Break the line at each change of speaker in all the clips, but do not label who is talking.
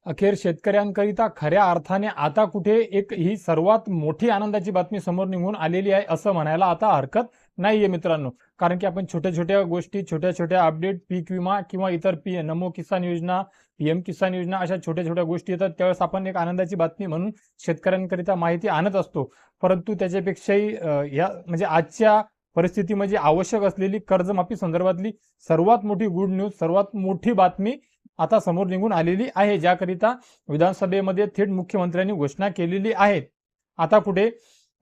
अखेर शेतकऱ्यांकरिता खऱ्या अर्थाने आता कुठे एक ही सर्वात मोठी आनंदाची बातमी समोर निघून आलेली आहे असं म्हणायला आता हरकत नाहीये मित्रांनो. कारण की आपण छोट्या छोट्या गोष्टी, छोट्या छोट्या अपडेट, पीक विमा किंवा इतर नमो किसान योजना, पीएम किसान योजना अशा छोट्या छोट्या गोष्टी येतात त्यावेळेस आपण एक आनंदाची बातमी म्हणून शेतकऱ्यांकरिता माहिती आणत असतो. परंतु त्याच्यापेक्षाही या म्हणजे आजच्या परिस्थितीमध्ये आवश्यक असलेली कर्जमाफी संदर्भातली सर्वात मोठी गुड न्यूज, सर्वात मोठी बातमी आता समोर निघून आलेली आहे, ज्याकरिता विधानसभेमध्ये थेट मुख्यमंत्र्यांनी घोषणा केलेली आहे. आता कुठे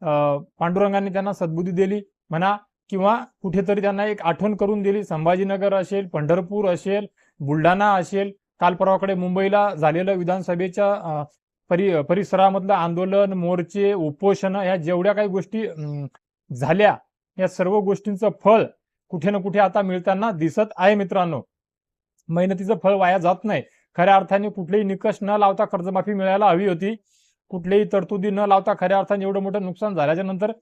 पांडुरंगाने त्यांना सद्बुद्धी दिली म्हणा किंवा कुठेतरी त्यांना एक आठवण करून दिली. संभाजीनगर असेल, पंढरपूर असेल, बुलढाणा असेल, काल परवाकडे मुंबईला झालेलं विधानसभेच्या परिसरामधलं आंदोलन, मोर्चे, उपोषण या जेवढ्या काही गोष्टी झाल्या या सर्व गोष्टींचं फळ कुठे ना कुठे आता मिळताना दिसत आहे मित्रांनो. मेहनतीचं फळ वाया जात नाही. खऱ्या अर्थाने कुठलेही निकष न लावता कर्जमाफी मिळायला हवी होती. कुठलेही तरतुदी न लावता खऱ्या अर्थाने एवढं मोठं नुकसान झाल्याच्या नंतर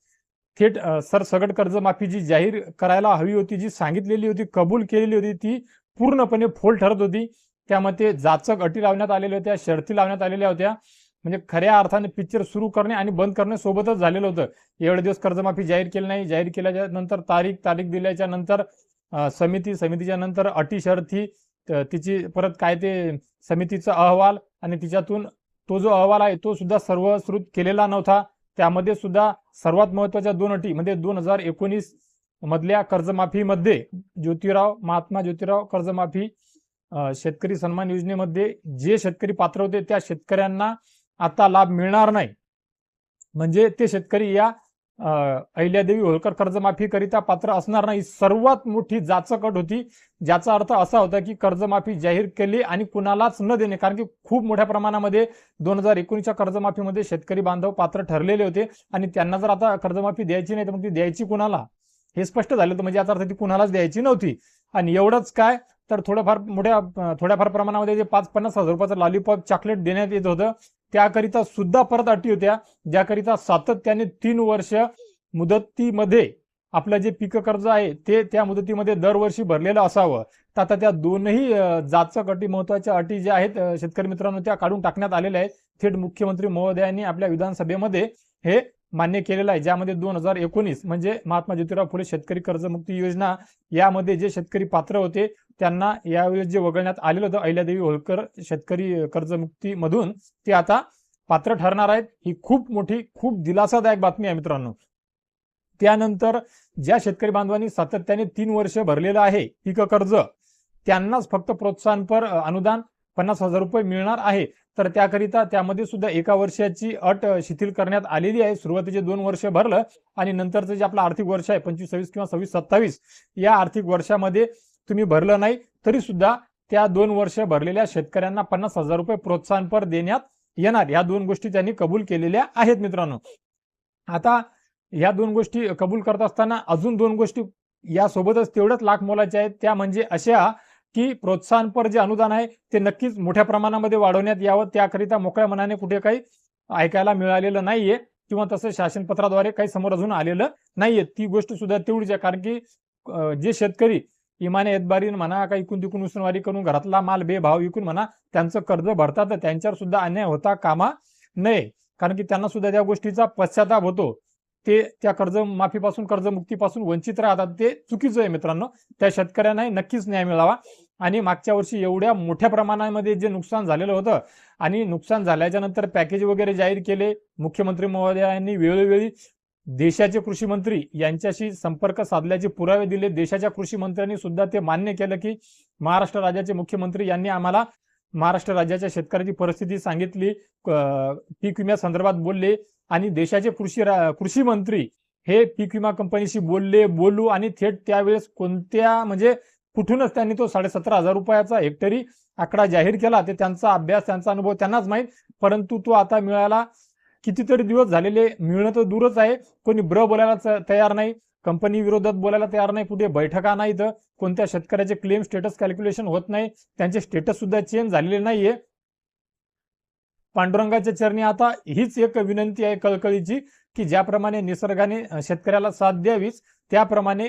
थेट सरसगट कर्जमाफी जी जाहीर करायला हवी होती, जी सांगितलेली होती, कबूल केलेली होती, ती पूर्णपणे फोल ठरत होती. त्यामध्ये जाचक अटी लावण्यात आलेल्या होत्या, शर्ती लावण्यात आलेल्या होत्या. म्हणजे खऱ्या अर्थाने पिक्चर सुरू करणे आणि बंद करणे सोबतच झालेलं होतं. एवढे दिवस कर्जमाफी जाहीर केली नाही, जाहीर केल्याच्या नंतर तारीख दिल्याच्या नंतर समितीच्या नंतर अटी शर्ती, तिची परत काय ते समितीचा अहवाल आणि तिच्यातून तो जो अहवाल आहे तो सुद्धा सर्वश्रुत केलेला नव्हता. त्यामध्ये सुद्धा सर्वात महत्वाच्या 2 अटी म्हणजे 2019 मधल्या कर्जमाफीमध्ये महात्मा ज्योतिराव कर्जमाफी शेतकरी सन्मान योजनेमध्ये जे शेतकरी पात्र होते त्या शेतकऱ्यांना आता लाभ मिळणार नाही. म्हणजे ते शेतकरी या अहिल्यादेवी होळकर कर्जमाफी करिता पात्र असणार नाही. सर्वात मोठी जाचक अट होती, ज्याचा अर्थ असा होता की कर्जमाफी जाहीर केली आणि कुणालाच न देणे. कारण की खूप मोठ्या प्रमाणामध्ये 2019च्या कर्जमाफीमध्ये शेतकरी बांधव पात्र ठरलेले होते आणि त्यांना जर आता कर्जमाफी द्यायची नाही तर मग ती द्यायची कुणाला हे स्पष्ट झालं होतं. म्हणजे याचा अर्थ ती कुणालाच द्यायची नव्हती. आणि एवढंच काय तर थोड्याफार प्रमाणामध्ये जे 5-50 हजार रुपयाचं लॉलीपॉप चॉकलेट देण्यात येत होतं त्याकरिता सुद्धा परत अटी होत्या, ज्याकरिता सातत्याने 3 वर्ष मुदतीमध्ये आपलं जे पीक कर्ज आहे ते त्या मुदतीमध्ये दरवर्षी भरलेलं असावं. तर आता त्या दोनही जाचक अटी, महत्वाच्या अटी ज्या आहेत शेतकरी मित्रांनो त्या काढून टाकण्यात आलेल्या आहेत. थेट मुख्यमंत्री महोदयांनी आपल्या विधानसभेमध्ये हे मान्य केलेलं आहे. ज्यामध्ये 2019 म्हणजे महात्मा ज्योतिराव फुले शेतकरी कर्जमुक्ती योजना यामध्ये जे शेतकरी पात्र होते त्यांना यावेळेस जे वगळण्यात आलेलं होतं अहिल्यादेवी होळकर शेतकरी कर्जमुक्ती मधून ते आता पात्र ठरणार आहेत. ही खूप मोठी, खूप दिलासादायक बातमी आहे मित्रांनो. त्यानंतर ज्या शेतकरी बांधवांनी सातत्याने 3 वर्ष भरलेलं आहे पीक कर्ज त्यांनाच फक्त प्रोत्साहनपर अनुदान 50,000 रुपये मिळणार आहे. तर त्याकरिता त्यामध्ये सुद्धा 1 वर्षाची अट शिथिल करण्यात आलेली आहे. सुरुवातीचे 2 वर्ष भरलं आणि नंतरचं जे आपलं आर्थिक वर्ष आहे 25-26 किंवा 26-27 या आर्थिक वर्षामध्ये तुम्ही भरलं नाही तरी सुद्धा त्या 2 वर्ष भरलेल्या शेतकऱ्यांना 50,000 रुपये प्रोत्साहनपर देण्यात येणार. या 2 गोष्टी त्यांनी कबूल केलेल्या आहेत मित्रांनो. आता या 2 गोष्टी कबूल करत असताना अजून 2 गोष्टी यासोबतच तेवढ्याच लाख मोलाच्या आहेत. त्या म्हणजे अशा की प्रोत्साहनपर जे अनुदान आहे ते नक्कीच मोठ्या प्रमाणामध्ये वाढवण्यात यावं. त्याकरिता मोकळ्या मनाने कुठे काही ऐकायला मिळालेलं नाहीये किंवा तसं शासनपत्राद्वारे काही समोर अजून आलेलं नाहीये. ती गोष्ट सुद्धा तेवढीच आहे. कारण की जे शेतकरी इमाने एतबारीन म्हणा काही इकून तिकून उसनवारी करून घरातला माल बेभाव विकून म्हणा त्यांचं कर्ज भरतात त्यांच्यावर सुद्धा अन्याय होता कामा नये. कारण की त्यांना सुद्धा त्या गोष्टीचा पश्चाताप होतो. ते त्या कर्जमाफीपासून, कर्जमुक्तीपासून वंचित राहतात. ते चुकीचं आहे मित्रांनो. त्या शेतकऱ्यांनाही नक्कीच न्याय मिळावा. आणि मागच्या वर्षी एवढ्या मोठ्या प्रमाणामध्ये जे नुकसान झालेलं होतं आणि नुकसान झाल्याच्या नंतर पॅकेज वगैरे जाहीर केले. मुख्यमंत्री महोदयांनी वेळोवेळी देशाचे कृषी मंत्री यांच्याशी संपर्क साधल्याचे पुरावे दिले. देशाच्या कृषी मंत्र्यांनी सुद्धा ते मान्य केलं की महाराष्ट्र राज्याचे मुख्यमंत्री यांनी आम्हाला महाराष्ट्र राज्याच्या शेतकऱ्याची परिस्थिती सांगितली, पीक विम्यासंदर्भात बोलले आणि देशाचे कृषी मंत्री हे पीक विमा कंपनीशी बोलू आणि थेट त्यावेळेस कोणत्या म्हणजे कुठूनच त्यांनी तो 17,500 रुपयाचा हेक्टरी आकडा जाहीर केला. ते त्यांचा अभ्यास, त्यांचा अनुभव त्यांनाच माहीत. परंतु तो आता मिळाला कितीतरी दिवस झालेले, मिळणं तर दूरच आहे. कोणी बोलायला तयार नाही, कंपनी विरोधात बोलायला तयार नाही, कुठे बैठका नाहीत, कोणत्या शेतकऱ्याचे क्लेम स्टेटस कॅल्क्युलेशन होत नाही, त्यांचे स्टेटस सुद्धा चेंज झालेले नाहीये. पांडुरंगाच्या चरणी आता हीच एक विनंती आहे कळकळीची की ज्याप्रमाणे निसर्गाने शेतकऱ्याला साथ द्यावीच त्याप्रमाणे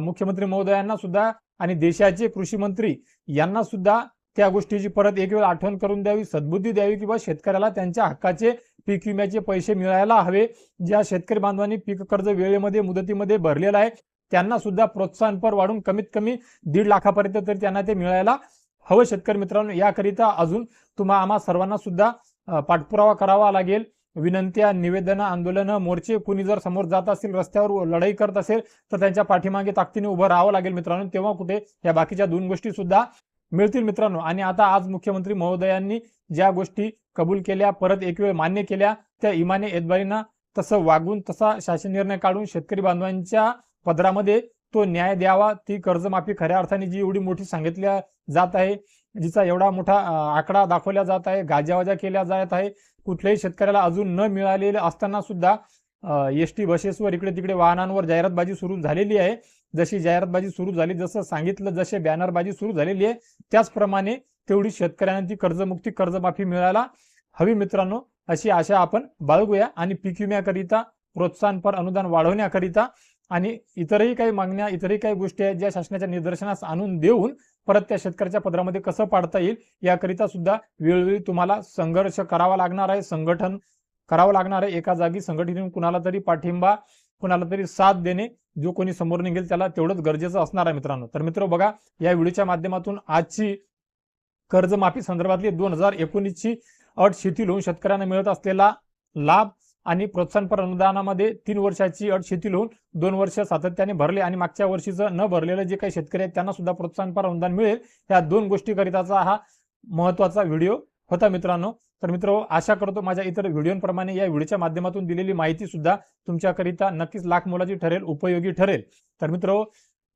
मुख्यमंत्री महोदयांना सुद्धा आणि देशाचे कृषी मंत्री यांना सुद्धा त्या गोष्टीची परत एक वेळ आठवण करून द्यावी, सद्बुद्धी द्यावी की बा शेतकऱ्याला त्यांच्या हक्काचे पीक विम्याचे पैसे मिळायला हवे. ज्या शेतकरी बांधवांनी पीक कर्ज वेळेमध्ये मुदतीमध्ये भरलेलं आहे त्यांना सुद्धा प्रोत्साहनपर वाढून कमीत कमी 1.5 लाखापर्यंत तरी त्यांना ते मिळायला हवं. शेतकरी मित्रांनो, याकरिता अजून आम्हा सर्वांना सुद्धा पाठपुरावा करावा लागेल. विनंत्या, निवेदनं, आंदोलनं, मोर्चे कुणी जर समोर जात असेल, रस्त्यावर लढाई करत असेल तर त्यांच्या पाठीमागे ताकदीने उभं राहावं लागेल मित्रांनो. तेव्हा कुठे या बाकीच्या 2 गोष्टी सुद्धा मिळतील मित्रांनो. आणि आता आज मुख्यमंत्री महोदयांनी ज्या गोष्टी कबूल केल्या, परत एक वेळ मान्य केल्या, त्या इमाने एतबारीनं तसं वागून तसा शासन निर्णय काढून शेतकरी बांधवांच्या पदरामध्ये तो न्याय द्यावा. ती कर्जमाफी खऱ्या अर्थाने जी एवढी मोठी सांगितल्या जात आहे, जिचा एवढा मोठा आकडा दाखवला जात आहे, गाजावाजा केल्या जात आहे, कुठल्याही शेतकऱ्याला अजून न मिळालेले असताना सुद्धा एसटी बसेसवर इकडे तिकडे वाहनांवर जाहिरातबाजी सुरू झालेली आहे. जशी जाहिरातबाजी सुरू झाली, जसं सांगितलं, जसे बॅनरबाजी सुरू झालेली आहे, त्याचप्रमाणे तेवढी शेतकऱ्यांना ती कर्जमुक्ती कर्जमाफी मिळायला हवी मित्रांनो, अशी आशा आपण बाळगूया. आणि पीक विम्याकरिता प्रोत्साहनपर अनुदान वाढवण्याकरिता आणि इतरही काही मागण्या, इतरही काही गोष्टी आहेत ज्या शासनाच्या निदर्शनास आणून देऊन परत त्या शेतकऱ्याच्या पदरामध्ये कसं पाडता येईल याकरिता सुद्धा वेळोवेळी तुम्हाला संघर्ष करावा लागणार आहे, संघटन करावं लागणार आहे. एका जागी संघटित कुणाला तरी पाठिंबा, कुणाला तरी साथ देणे, जो कोणी समोर निघेल त्याला तेवढंच गरजेचं असणार आहे मित्रांनो. तर मित्र बघा, या व्हिडिओच्या माध्यमातून आजची कर्जमाफी संदर्भातली 2019ची अट शिथिल होऊन शेतकऱ्यांना मिळत असलेला लाभ आणि प्रोत्साहनपर अनुदानामध्ये 3 वर्षाची अट शिथिल होऊन 2 वर्ष सातत्याने भरले आणि मागच्या वर्षीचं न भरलेलं जे काही शेतकरी आहेत त्यांना सुद्धा प्रोत्साहनपर अनुदान मिळेल, या 2 गोष्टीकरिताचा हा महत्त्वाचा व्हिडिओ होता मित्रांनो. तर मित्र, आशा करतो माझ्या इतर व्हिडिओंप्रमाणे या व्हिडिओच्या माध्यमातून दिलेली माहिती सुद्धा तुमच्याकरिता नक्कीच लाख मोलाची ठरेल, उपयोगी ठरेल. तर मित्र,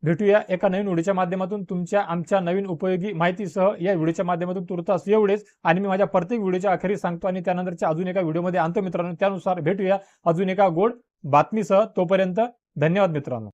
भेटूया एका नवीन व्हिडिओच्या माध्यमातून तुमच्या आमच्या नवीन उपयोगी माहितीसह. या व्हिडिओच्या माध्यमातून तुर्तास एवढेच, आणि मी माझ्या प्रत्येक व्हिडिओच्या अखेरीस सांगतो आणि त्यानंतरच्या अजून एका व्हिडिओमध्ये आणतो मित्रांनो. त्यानुसार भेटूया अजून एका गोड बातमीसह. तोपर्यंत धन्यवाद मित्रांनो.